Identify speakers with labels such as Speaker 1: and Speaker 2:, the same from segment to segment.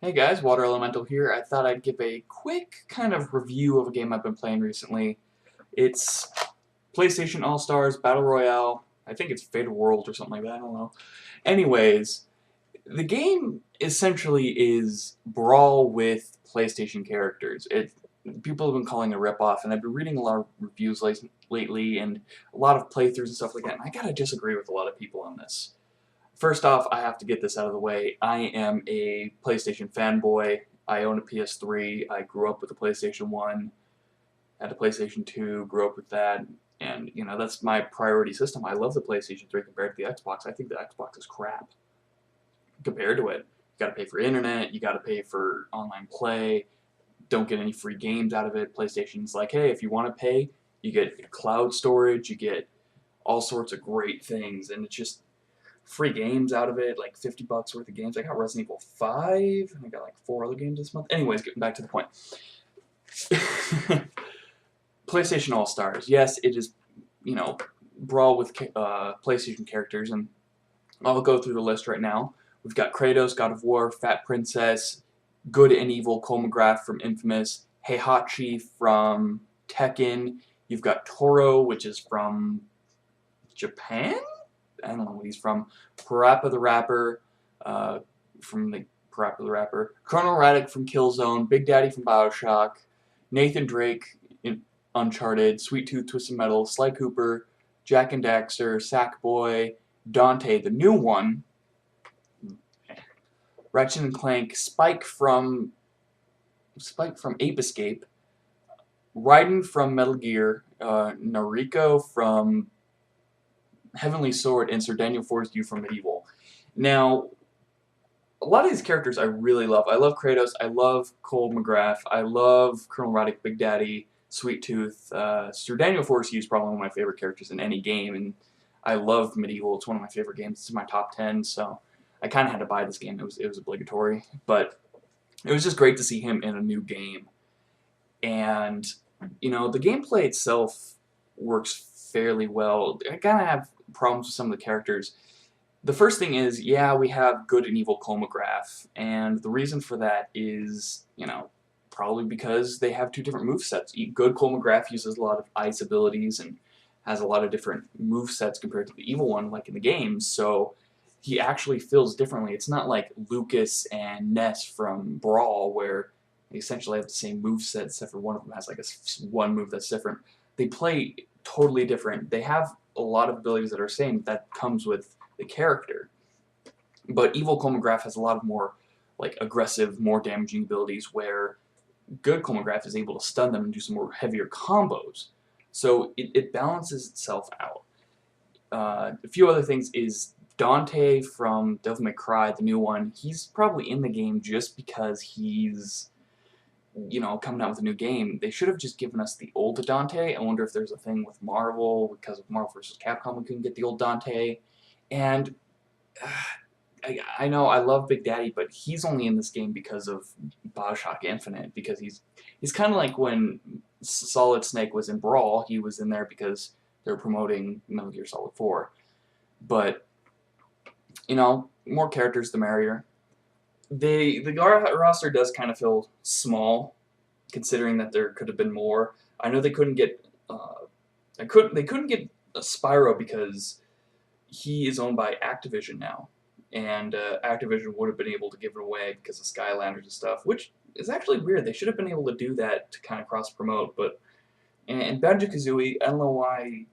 Speaker 1: Hey guys, Water Elemental here. I thought I'd give a quick kind of review of a game I've been playing recently. It's PlayStation All-Stars Battle Royale. I think it's Fate World or something like that, I don't know. Anyways, the game essentially is Brawl with PlayStation characters. People have been calling it a ripoff, and I've been reading a lot of reviews lately and a lot of playthroughs and stuff like that, and I gotta disagree with a lot of people on this. First off, I have to get this out of the way. I am a PlayStation fanboy. I own a PS3. I grew up with a PlayStation 1, had a PlayStation 2, grew up with that, and that's my priority system. I love the PlayStation 3 compared to the Xbox. I think the Xbox is crap compared to it. You gotta pay for internet, you gotta pay for online play, don't get any free games out of it. PlayStation's like, hey, if you want to pay, you get cloud storage, you get all sorts of great things, and it's just free games out of it, like $50 worth of games. I got Resident Evil 5, and I got like 4 other games this month. Anyways, getting back to the point. PlayStation All-Stars. Yes, it is, Brawl with PlayStation characters, and I'll go through the list right now. We've got Kratos, God of War, Fat Princess, Good and Evil, Cole McGrath from Infamous, Heihachi from Tekken. You've got Toro, which is from Japan? I don't know what he's from. Parappa the Rapper, from the Parappa the Rapper. Colonel Raddick from Killzone. Big Daddy from Bioshock. Nathan Drake in Uncharted. Sweet Tooth Twisted Metal. Sly Cooper. Jack and Daxter. Sackboy. Dante, the new one. Ratchet and Clank. Spike from Ape Escape. Raiden from Metal Gear. Noriko from Heavenly Sword, and Sir Daniel Fortescue from Medieval. Now, a lot of these characters I really love. I love Kratos, I love Cole McGrath, I love Colonel Raddick, Big Daddy, Sweet Tooth. Sir Daniel Fortescue is probably one of my favorite characters in any game, and I love Medieval. It's one of my favorite games. It's in my top 10, so I kind of had to buy this game. It was obligatory, but it was just great to see him in a new game. And, the gameplay itself works fairly well. I kind of have problems with some of the characters. The first thing is, yeah, we have Good and Evil Cole McGrath, and the reason for that is, probably because they have two different movesets. Good Cole McGrath uses a lot of ice abilities and has a lot of different movesets compared to the evil one, like in the games, so he actually feels differently. It's not like Lucas and Ness from Brawl, where they essentially have the same moveset, except for one of them has like one move that's different. They play totally different. They have a lot of abilities that are same that comes with the character. But Evil Cole McGrath has a lot of more like aggressive, more damaging abilities where good Cole McGrath is able to stun them and do some more heavier combos. So it balances itself out. A few other things is Dante from Devil May Cry, the new one, he's probably in the game just because he's coming out with a new game. They should have just given us the old Dante. I wonder if there's a thing with Marvel, because of Marvel vs. Capcom, we couldn't get the old Dante. And I know I love Big Daddy, but he's only in this game because of Bioshock Infinite, because he's kind of like when Solid Snake was in Brawl, he was in there because they're promoting Metal Gear Solid 4. But, more characters the merrier. The roster does kind of feel small, considering that there could have been more. I know they couldn't get they couldn't get Spyro because he is owned by Activision now, and Activision would have been able to give it away because of Skylanders and stuff, which is actually weird. They should have been able to do that to kind of cross promote, but and Banjo-Kazooie, I don't know why.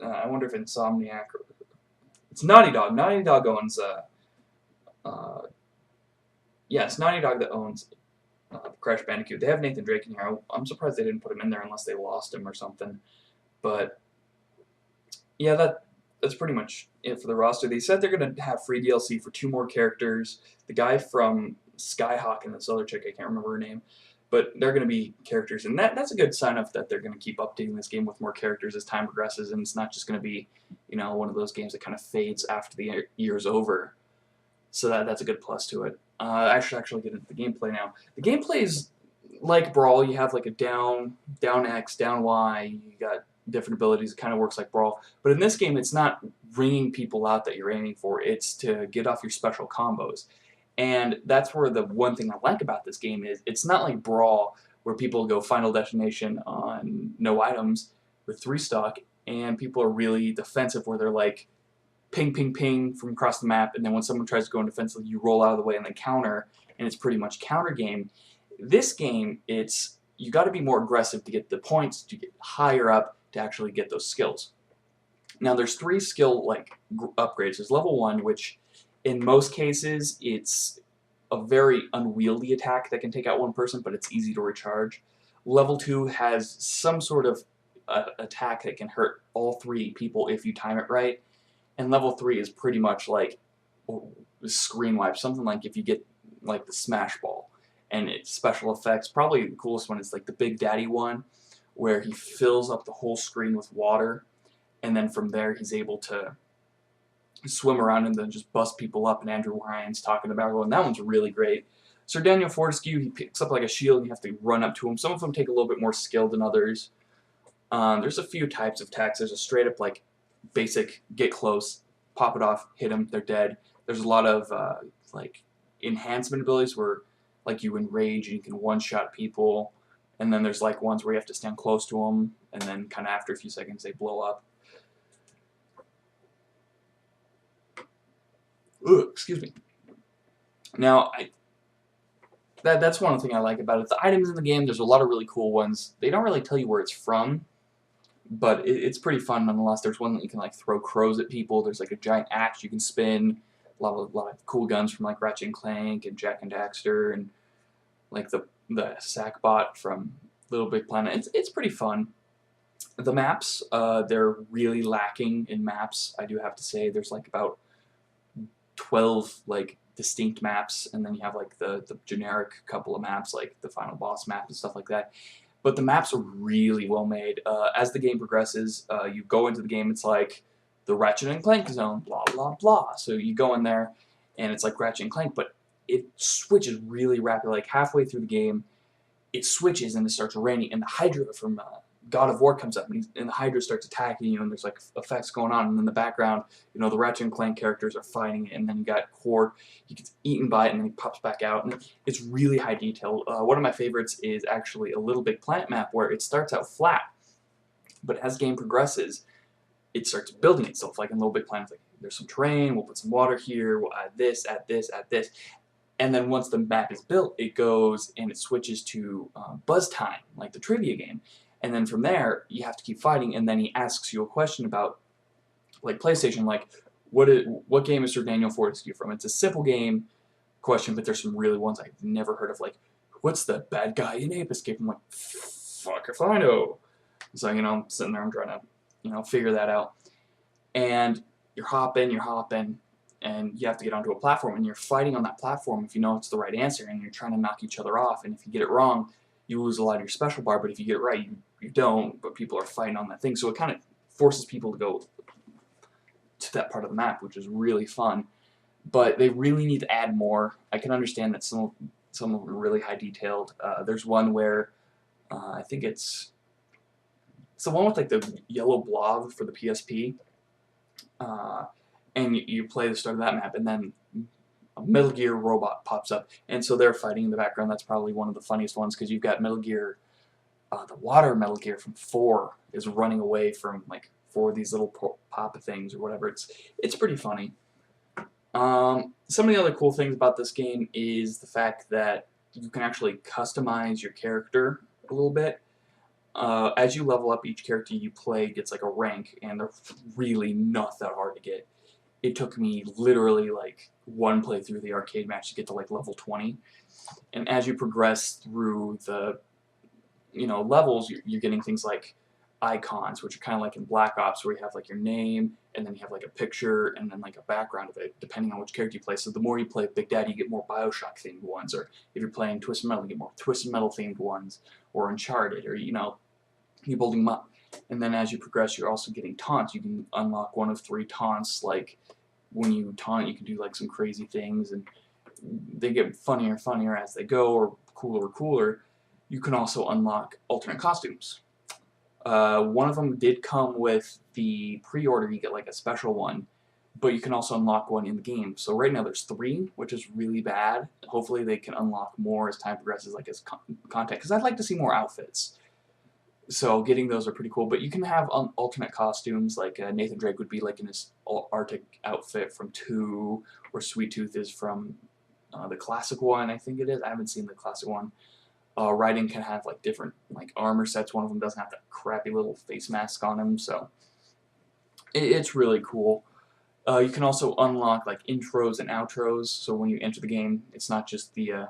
Speaker 1: I wonder if Insomniac or it's Naughty Dog. Naughty Dog owns. Yeah, it's Naughty Dog that owns Crash Bandicoot. They have Nathan Drake in here. I'm surprised they didn't put him in there unless they lost him or something. But yeah, that's pretty much it for the roster. They said they're going to have free DLC for 2 more characters. The guy from Skyhawk and this other chick, I can't remember her name, but they're going to be characters, and that's a good sign of that they're going to keep updating this game with more characters as time progresses, and it's not just going to be, one of those games that kind of fades after the year's over. So that's a good plus to it. I should actually get into the gameplay now. The gameplay is like Brawl. You have like a down X, down Y. You got different abilities. It kind of works like Brawl. But in this game, it's not ringing people out that you're aiming for. It's to get off your special combos. And that's where the one thing I like about this game is it's not like Brawl where people go Final Destination on no items with 3 stock, and people are really defensive where they're like ping, ping, ping from across the map, and then when someone tries to go in defensively, you roll out of the way and then counter, and it's pretty much counter game. This game, it's you got to be more aggressive to get the points, to get higher up, to actually get those skills. Now, there's 3 skill like upgrades. There's level 1, which in most cases it's a very unwieldy attack that can take out one person, but it's easy to recharge. Level 2 has some sort of attack that can hurt all 3 people if you time it right. And level 3 is pretty much like screen wipe, something like if you get like the smash ball. And its special effects, probably the coolest one is like the Big Daddy one, where he fills up the whole screen with water, and then from there he's able to swim around and then just bust people up. And Andrew Ryan's talking about it, and that one's really great. Sir Daniel Fortescue, he picks up like a shield, and you have to run up to him. Some of them take a little bit more skill than others. There's a few types of attacks. There's a straight up like basic, get close, pop it off, hit them, they're dead. There's a lot of like enhancement abilities where like you enrage and you can one-shot people, and then there's like ones where you have to stand close to them, and then kind of after a few seconds they blow up. Ugh, excuse me. Now, that's one thing I like about it. The items in the game, there's a lot of really cool ones. They don't really tell you where it's from, but it's pretty fun nonetheless. There's one that you can like throw crows at people. There's like a giant axe you can spin. A lot of cool guns from like Ratchet and Clank and Jak and Daxter, and like the Sackbot from Little Big Planet. It's pretty fun. The maps, they're really lacking in maps, I do have to say. There's like about 12 like distinct maps, and then you have like the generic couple of maps like the final boss map and stuff like that. But the maps are really well made. As the game progresses, you go into the game, it's like the Ratchet and Clank zone, blah, blah, blah. So you go in there, and it's like Ratchet and Clank, but it switches really rapidly. Like halfway through the game, it switches and it starts raining, and the Hydra from God of War comes up, and the Hydra starts attacking you, and there's like effects going on, and in the background, you know, the Ratchet and Clank characters are fighting, and then you got Cord, he gets eaten by it, and then he pops back out, and it's really high detail. One of my favorites is actually a Little Big Planet map where it starts out flat, but as the game progresses, it starts building itself. Like in Little Big Planet, like there's some terrain, we'll put some water here, we'll add this, add this, add this. And then once the map is built, it goes and it switches to buzz time, like the trivia game. And then from there, you have to keep fighting, and then he asks you a question about, like PlayStation, like, what game is Sir Daniel Fortescue from? It's a simple game question, but there's some really ones I've never heard of, like, what's the bad guy in Ape Escape? I'm like, fuck if I know. So, you know, I'm sitting there, I'm trying to, you know, figure that out. And you're hopping, and you have to get onto a platform, and you're fighting on that platform if you know it's the right answer, and you're trying to knock each other off, and if you get it wrong, you lose a lot of your special bar, but if you get it right, you don't, but people are fighting on that thing, so it kind of forces people to go to that part of the map, which is really fun, but they really need to add more. I can understand that some of them are really high detailed. There's one where, I think it's the one with like the yellow blob for the PSP, and you play the start of that map, and then a Metal Gear robot pops up, and so they're fighting in the background. That's probably one of the funniest ones, because you've got Metal Gear, the water Metal Gear from 4 is running away from like 4 of these little pop things or whatever. It's pretty funny. Some of the other cool things about this game is the fact that you can actually customize your character a little bit. As you level up, each character you play gets like a rank, and they're really not that hard to get. It took me literally like one playthrough of the arcade match to get to like level 20. And as you progress through the, you know, levels, you're getting things like icons, which are kind of like in Black Ops, where you have like your name, and then you have like a picture, and then like a background of it, depending on which character you play. So the more you play Big Daddy, you get more Bioshock themed ones, or if you're playing Twisted Metal, you get more Twisted Metal themed ones, or Uncharted, or, you know, you're building them up. And then as you progress, you're also getting taunts. You can unlock one of 3 taunts. Like when you taunt, you can do like some crazy things, and they get funnier and funnier as they go, or cooler and cooler. You can also unlock alternate costumes. One of them did come with the pre-order. You get like a special one, but you can also unlock one in the game. So right now there's 3, which is really bad. Hopefully they can unlock more as time progresses, like as content, because I'd like to see more outfits. So getting those are pretty cool, but you can have alternate costumes, like Nathan Drake would be like in his Arctic outfit from 2, or Sweet Tooth is from the classic one, I think it is. I haven't seen the classic one. Raiden can have like different like armor sets. One of them doesn't have that crappy little face mask on him, so it's really cool. You can also unlock like intros and outros, so when you enter the game, it's not just the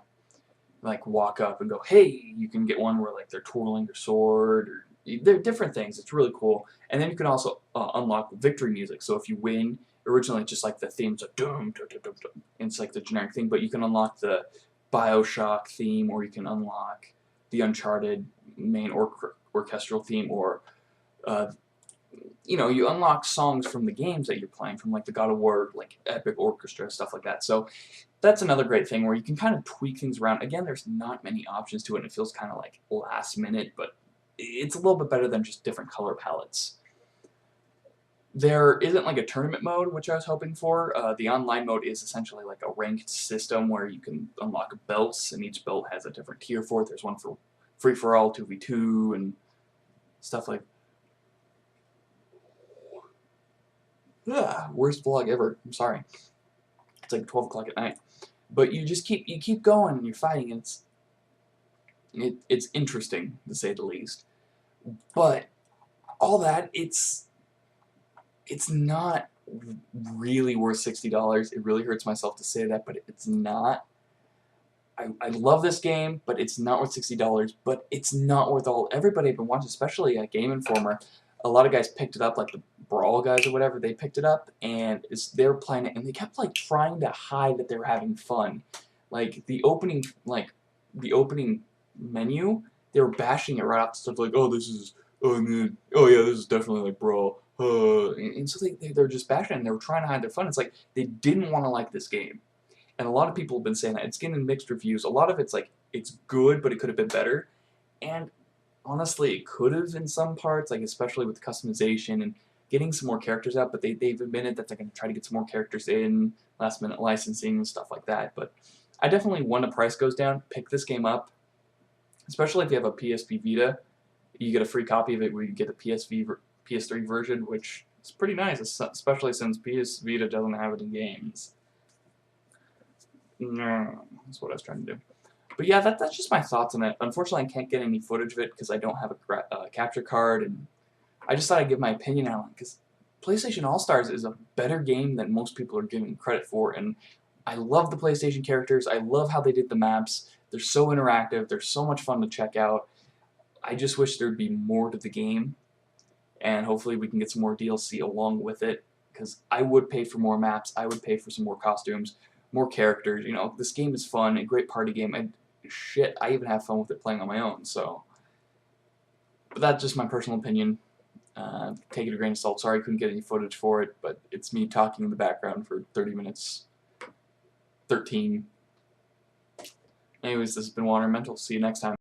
Speaker 1: like walk up and go, hey, you can get one where like they're twirling their sword, or they're different things. It's really cool. And then you can also unlock victory music. So if you win, originally it's just like the theme's a dum dum dum dum dum. It's like the generic thing, but you can unlock the BioShock theme, or you can unlock the Uncharted main orchestral theme, or uh, you know, you unlock songs from the games that you're playing, from like the God of War, like epic orchestra, stuff like that. So that's another great thing where you can kind of tweak things around. Again, there's not many options to it, and it feels kind of like last minute, but it's a little bit better than just different color palettes. There isn't like a tournament mode, which I was hoping for. The online mode is essentially like a ranked system where you can unlock belts, and each belt has a different tier for it. There's one for free-for-all, 2v2, and stuff like worst vlog ever. I'm sorry. It's like 12 o'clock at night. But you just keep going and you're fighting, and it's interesting to say the least. But all that, it's not really worth $60. It really hurts myself to say that, but it's not. I love this game, but it's not worth $60. But it's not worth all. Everybody I've been watching, especially at Game Informer, a lot of guys picked it up, like the Brawl guys or whatever. They picked it up and they were playing it, and they kept like trying to hide that they were having fun. Like the opening menu, they were bashing it right off the stuff, like, oh, this is oh yeah, this is definitely like Brawl. And so they're just bashing it, and they were trying to hide their fun. It's like they didn't want to like this game. And a lot of people have been saying that. It's getting mixed reviews. A lot of it's like, it's good, but it could have been better. And honestly, it could have in some parts, like especially with customization and getting some more characters out, but they've admitted that they're going to try to get some more characters in, last minute licensing and stuff like that. But I definitely, when the price goes down, pick this game up, especially if you have a PSP Vita. You get a free copy of it where you get the PS3 version, which is pretty nice, especially since PS Vita doesn't have it in games. No, that's what I was trying to do. But yeah, that's just my thoughts on it. Unfortunately, I can't get any footage of it because I don't have a capture card, and I just thought I'd give my opinion on it, because PlayStation All-Stars is a better game than most people are giving credit for, and I love the PlayStation characters. I love how they did the maps. They're so interactive. They're so much fun to check out. I just wish there'd be more to the game, and hopefully we can get some more DLC along with it, because I would pay for more maps. I would pay for some more costumes, more characters. You know, this game is fun, a great party game, and shit, I even have fun with it playing on my own. So, but that's just my personal opinion. Take it with a grain of salt. Sorry I couldn't get any footage for it, but it's me talking in the background for 30 minutes. 13. Anyways, this has been Water Mental. See you next time.